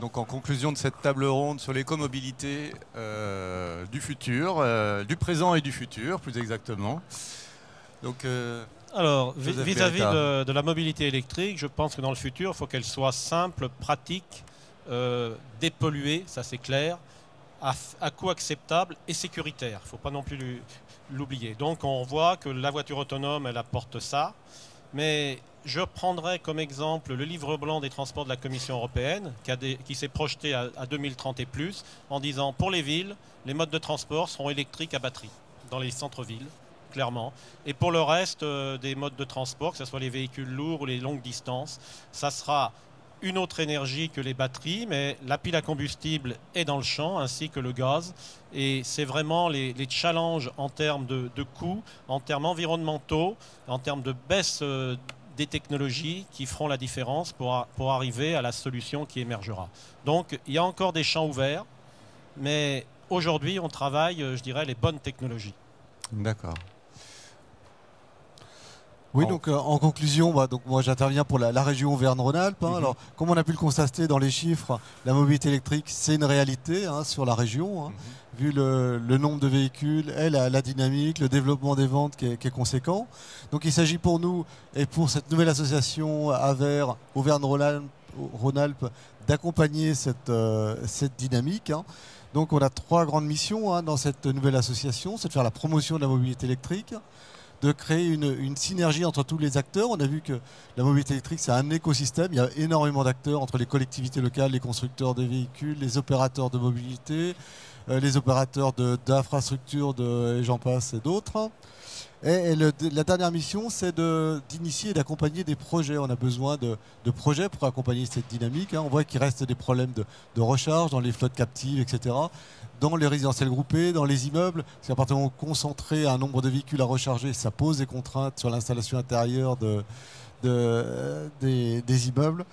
Donc en conclusion de cette table ronde sur l'écomobilité du futur, du présent et du futur plus exactement. Donc, alors Joseph vis-à-vis Beretta. de la mobilité électrique, je pense que dans le futur, il faut qu'elle soit simple, pratique, dépolluée, ça c'est clair, à coût acceptable et sécuritaire. Il ne faut pas non plus l'oublier. Donc on voit que la voiture autonome, elle apporte ça. Mais je prendrai comme exemple le livre blanc des transports de la Commission européenne qui s'est projeté à 2030 et plus en disant pour les villes, les modes de transport seront électriques à batterie dans les centres-villes, clairement. Et pour le reste des modes de transport, que ce soit les véhicules lourds ou les longues distances, ça sera une autre énergie que les batteries, mais la pile à combustible est dans le champ, ainsi que le gaz. Et c'est vraiment les challenges en termes de coûts, en termes environnementaux, en termes de baisse des technologies qui feront la différence pour arriver à la solution qui émergera. Donc il y a encore des champs ouverts, mais aujourd'hui on travaille, je dirais, les bonnes technologies. D'accord. Oui, donc en conclusion, donc moi j'interviens pour la région Auvergne-Rhône-Alpes. Alors, comme on a pu le constater dans les chiffres, la mobilité électrique, c'est une réalité sur la région, vu le nombre de véhicules et la dynamique, le développement des ventes qui est conséquent. Donc il s'agit pour nous et pour cette nouvelle association AVER Auvergne-Rhône-Alpes d'accompagner cette dynamique. Donc on a 3 grandes missions dans cette nouvelle association, c'est de faire la promotion de la mobilité électrique, de créer une synergie entre tous les acteurs. On a vu que la mobilité électrique, c'est un écosystème. Il y a énormément d'acteurs entre les collectivités locales, les constructeurs de véhicules, les opérateurs de mobilité, les opérateurs d'infrastructures, et j'en passe, et d'autres. Et la dernière mission, c'est d'initier et d'accompagner des projets. On a besoin de projets pour accompagner cette dynamique. On voit qu'il reste des problèmes de recharge dans les flottes captives, etc., dans les résidentiels groupés, dans les immeubles. Parce qu'à partir du moment où concentrer un nombre de véhicules à recharger, ça pose des contraintes sur l'installation intérieure des immeubles.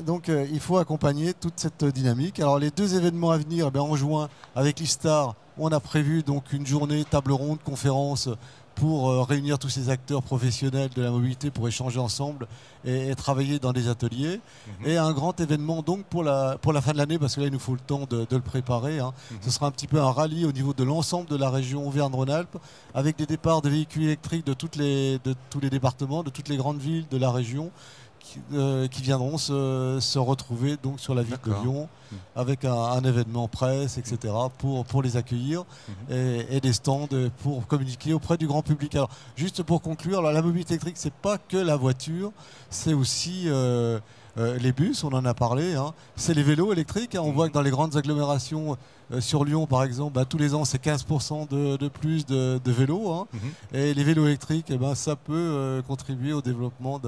Donc il faut accompagner toute cette dynamique. Alors les 2 événements à venir, en juin, avec l'ISTAR, on a prévu donc une journée table ronde, conférence, pour réunir tous ces acteurs professionnels de la mobilité pour échanger ensemble et travailler dans des ateliers. Et un grand événement donc pour la fin de l'année, parce que là il nous faut le temps de le préparer. Ce sera un petit peu un rallye au niveau de l'ensemble de la région Auvergne-Rhône-Alpes, avec des départs de véhicules électriques de tous les départements, de toutes les grandes villes de la région, qui viendront se retrouver donc sur la ville de Lyon avec un événement presse, etc., pour les accueillir et des stands pour communiquer auprès du grand public. Alors, juste pour conclure, la mobilité électrique, c'est pas que la voiture, c'est aussi les bus, on en a parlé, c'est les vélos électriques. On voit que dans les grandes agglomérations, sur Lyon par exemple, tous les ans c'est 15% de plus de vélos. Et les vélos électriques, ça peut contribuer au développement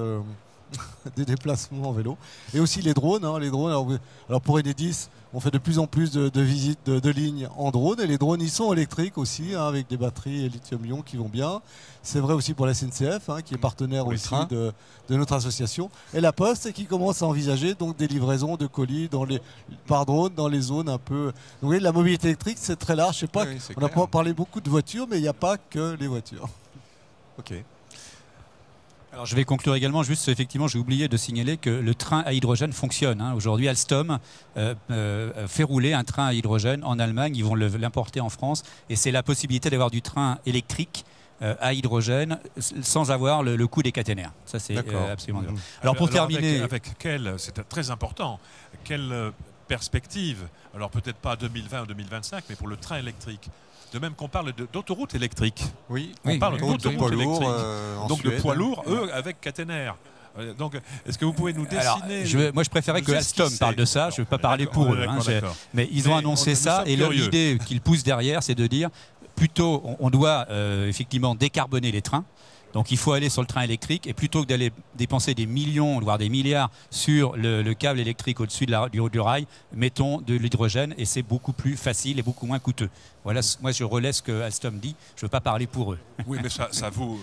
des déplacements en vélo. Et aussi les drones. Alors pour Enedis, on fait de plus en plus de visites de lignes en drone. Et les drones, ils sont électriques aussi, avec des batteries lithium-ion qui vont bien. C'est vrai aussi pour la SNCF, qui est partenaire aussi de notre association. Et la Poste, qui commence à envisager donc des livraisons de colis par drone dans les zones un peu... Donc vous voyez, la mobilité électrique, c'est très large. Je sais pas, on n'a pas parlé beaucoup de voitures, mais il n'y a pas que les voitures. Ok. Alors je vais conclure également, juste effectivement j'ai oublié de signaler que le train à hydrogène fonctionne. Aujourd'hui Alstom fait rouler un train à hydrogène en Allemagne, ils vont l'importer en France et c'est la possibilité d'avoir du train électrique à hydrogène sans avoir le coût des caténaires. Ça c'est absolument dur. Alors pour terminer... Avec quelle, c'est très important, quelle perspective, alors peut-être pas 2020 ou 2025, mais pour le train électrique. De même qu'on parle d'autoroutes électriques. Oui, on parle d'autoroutes électriques. Donc de poids lourds, eux, avec caténaire. Donc, est-ce que vous pouvez nous dessiner... Moi, je préférais que Alstom parle de ça. Je ne veux pas parler pour eux. Mais ils ont annoncé ça. Et l'idée qu'ils poussent derrière, c'est de dire, plutôt, on doit effectivement décarboner les trains. Donc il faut aller sur le train électrique et plutôt que d'aller dépenser des millions, voire des milliards sur le câble électrique au-dessus du rail, mettons de l'hydrogène et c'est beaucoup plus facile et beaucoup moins coûteux. Voilà, moi je relais ce que Alstom dit, je ne veux pas parler pour eux. Oui, mais ça vous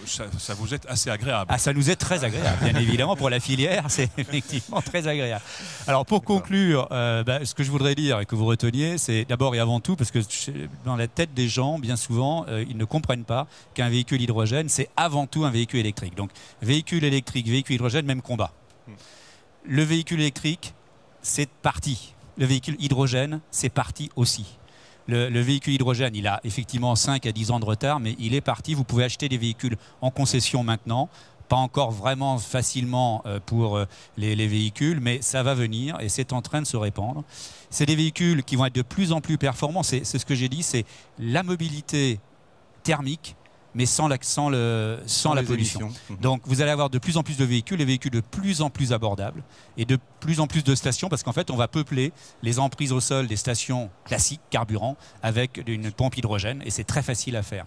est assez agréable. Ah, ça nous est très agréable, bien évidemment, pour la filière, c'est effectivement très agréable. Alors pour conclure, ce que je voudrais dire et que vous reteniez, c'est d'abord et avant tout, parce que dans la tête des gens, bien souvent, ils ne comprennent pas qu'un véhicule hydrogène, c'est avant tout un véhicule électrique. Donc véhicule électrique, véhicule hydrogène, même combat. Le véhicule électrique, c'est parti. Le véhicule hydrogène, c'est parti aussi. Le véhicule hydrogène, il a effectivement 5 à 10 ans de retard, mais il est parti. Vous pouvez acheter des véhicules en concession maintenant. Pas encore vraiment facilement pour les véhicules, mais ça va venir et c'est en train de se répandre. C'est des véhicules qui vont être de plus en plus performants. C'est ce que j'ai dit, c'est la mobilité thermique, mais sans la pollution. Donc vous allez avoir de plus en plus de véhicules, des véhicules de plus en plus abordables et de plus en plus de stations, parce qu'en fait on va peupler les emprises au sol des stations classiques, carburant, avec une pompe hydrogène, et c'est très facile à faire.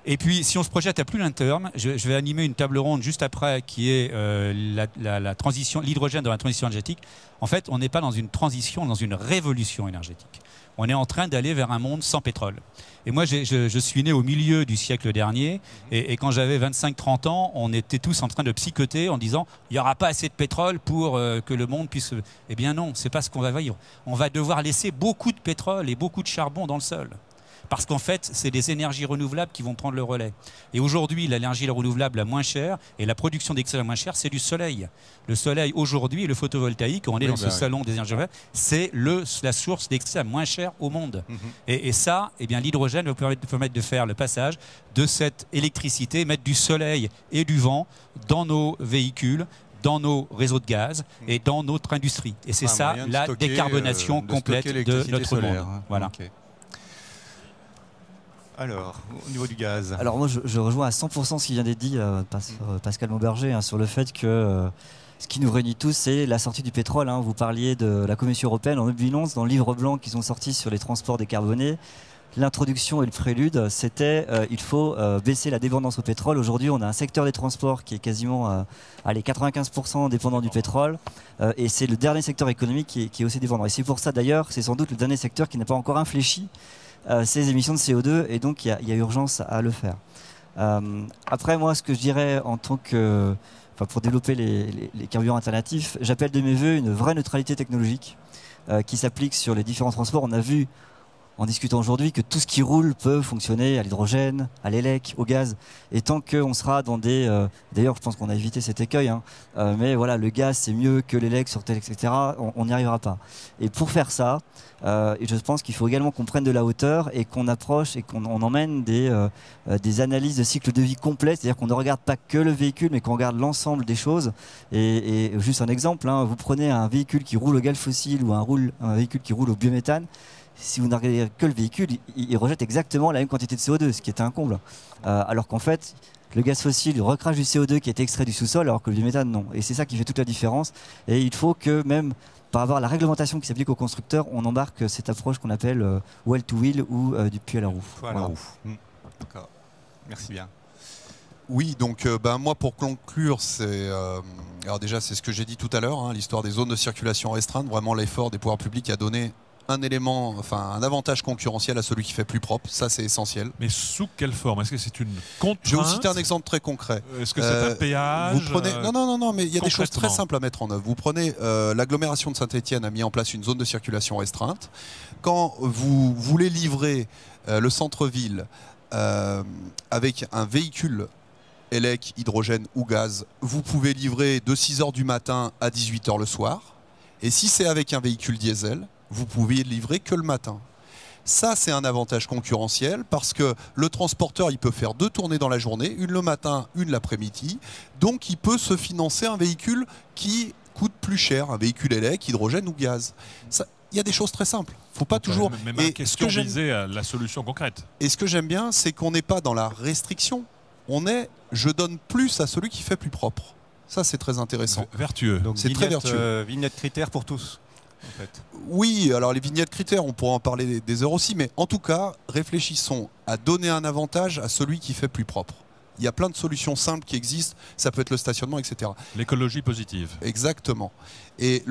Et puis, si on se projette à plus long terme, je vais animer une table ronde juste après qui est l'hydrogène dans la transition énergétique. En fait, on n'est pas dans une transition, dans une révolution énergétique. On est en train d'aller vers un monde sans pétrole. Et moi, je suis né au milieu du siècle dernier, et quand j'avais 25-30 ans, on était tous en train de psychoter en disant il n'y aura pas assez de pétrole pour que le monde puisse... Eh bien non, c'est pas ce qu'on va vivre. On va devoir laisser beaucoup de pétrole et beaucoup de charbon dans le sol. Parce qu'en fait, c'est des énergies renouvelables qui vont prendre le relais. Et aujourd'hui, l'énergie renouvelable la moins chère et la production d'excès la moins chère, c'est du soleil. Le soleil, aujourd'hui, le photovoltaïque, on est dans ce salon des énergies renouvelables, c'est la source d'excès la moins chère au monde. Et ça, eh bien, l'hydrogène va permettre de faire le passage de cette électricité, mettre du soleil et du vent dans nos véhicules, dans nos réseaux de gaz et dans notre industrie. Et c'est ça, la décarbonation complète de notre monde. Voilà. Okay. Alors, au niveau du gaz. Alors moi, je rejoins à 100% ce qui vient d'être dit par Pascal Mauberger sur le fait que ce qui nous réunit tous, c'est la sortie du pétrole. Vous parliez de la Commission européenne en 2011, dans le livre blanc qu'ils ont sorti sur les transports décarbonés. L'introduction et le prélude, c'était il faut baisser la dépendance au pétrole. Aujourd'hui, on a un secteur des transports qui est quasiment 95% dépendant du pétrole. Et c'est le dernier secteur économique qui est aussi dépendant. Et c'est pour ça, d'ailleurs, c'est sans doute le dernier secteur qui n'a pas encore infléchi ces émissions de CO2, et donc il y a urgence à le faire. Après, moi, ce que je dirais en tant que... pour développer les carburants alternatifs, j'appelle de mes voeux une vraie neutralité technologique qui s'applique sur les différents transports. On a vu, en discutant aujourd'hui, que tout ce qui roule peut fonctionner à l'hydrogène, à l'élec, au gaz. Et tant qu'on sera dans des... D'ailleurs, je pense qu'on a évité cet écueil, mais voilà, le gaz, c'est mieux que l'élec sur tel, etc. On n'y arrivera pas. Et pour faire ça, et je pense qu'il faut également qu'on prenne de la hauteur et qu'on approche et qu'on emmène des analyses de cycle de vie complète, c'est-à-dire qu'on ne regarde pas que le véhicule, mais qu'on regarde l'ensemble des choses. Et juste un exemple, vous prenez un véhicule qui roule au gaz fossile ou un véhicule qui roule au biométhane. Si vous ne regardez que le véhicule, il rejette exactement la même quantité de CO2, ce qui est un comble. Alors qu'en fait, le gaz fossile recrache du CO2 qui est extrait du sous-sol, alors que le biométhane, non. Et c'est ça qui fait toute la différence. Et il faut que même par rapport à la réglementation qui s'applique aux constructeurs, on embarque cette approche qu'on appelle well to wheel ou du puits à la roue. Voilà. D'accord. Merci bien. Oui, donc moi pour conclure, alors déjà c'est ce que j'ai dit tout à l'heure, l'histoire des zones de circulation restreinte, vraiment l'effort des pouvoirs publics a donné un élément, un avantage concurrentiel à celui qui fait plus propre, ça c'est essentiel. Mais sous quelle forme? Est-ce que c'est une contrainte? Je vais vous citer un exemple très concret. Est-ce que c'est un péage? Vous prenez... Non, mais il y a des choses très simples à mettre en œuvre. Vous prenez l'agglomération de Saint-Étienne a mis en place une zone de circulation restreinte. Quand vous voulez livrer le centre-ville avec un véhicule élec, hydrogène ou gaz, vous pouvez livrer de 6h du matin à 18h le soir. Et si c'est avec un véhicule diesel, vous pouvez livrer que le matin. Ça, c'est un avantage concurrentiel parce que le transporteur, il peut faire 2 tournées dans la journée, une le matin, une l'après-midi. Donc, il peut se financer un véhicule qui coûte plus cher, un véhicule élec, hydrogène ou gaz. Il y a des choses très simples. Faut pas toujours... Mais ma question visait à la solution concrète. Et ce que j'aime bien, c'est qu'on n'est pas dans la restriction. On est, je donne plus à celui qui fait plus propre. Ça, c'est très intéressant. Vertueux. Donc, c'est très vertueux. Vignette critères pour tous. En fait. Oui, alors les vignettes critères, on pourra en parler des heures aussi, mais en tout cas, réfléchissons à donner un avantage à celui qui fait plus propre. Il y a plein de solutions simples qui existent, ça peut être le stationnement, etc. L'écologie positive. Exactement. Et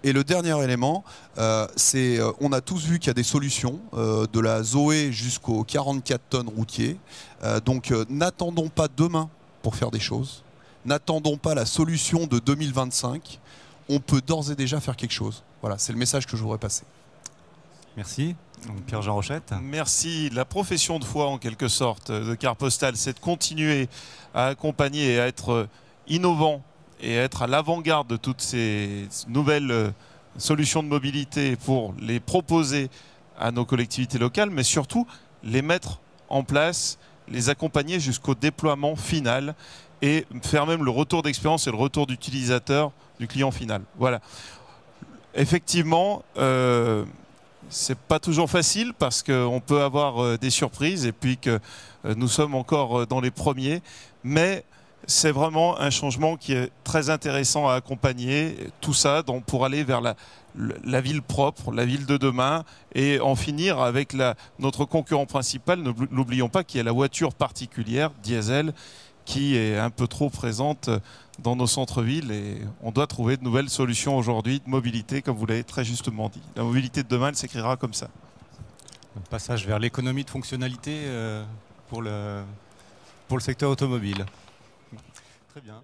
le dernier élément, c'est on a tous vu qu'il y a des solutions, de la Zoé jusqu'aux 44 tonnes routiers. Donc n'attendons pas demain pour faire des choses. N'attendons pas la solution de 2025. On peut d'ores et déjà faire quelque chose. Voilà, c'est le message que je voudrais passer. Merci. Pierre-Jean Rochette. Merci. La profession de foi, en quelque sorte, de Carte Postale, c'est de continuer à accompagner et à être innovant et à être à l'avant-garde de toutes ces nouvelles solutions de mobilité pour les proposer à nos collectivités locales, mais surtout les mettre en place, les accompagner jusqu'au déploiement final et faire même le retour d'expérience et le retour d'utilisateur du client final. Voilà. Effectivement, c'est pas toujours facile parce qu'on peut avoir des surprises et puis que nous sommes encore dans les premiers, mais c'est vraiment un changement qui est très intéressant à accompagner, tout ça donc pour aller vers la ville propre, la ville de demain et en finir avec notre concurrent principal, n'oublions pas qu'il y a la voiture particulière, diesel, qui est un peu trop présente dans nos centres-villes et on doit trouver de nouvelles solutions aujourd'hui de mobilité, comme vous l'avez très justement dit. La mobilité de demain, elle s'écrira comme ça. Un passage vers l'économie de fonctionnalité pour le secteur automobile. Très bien.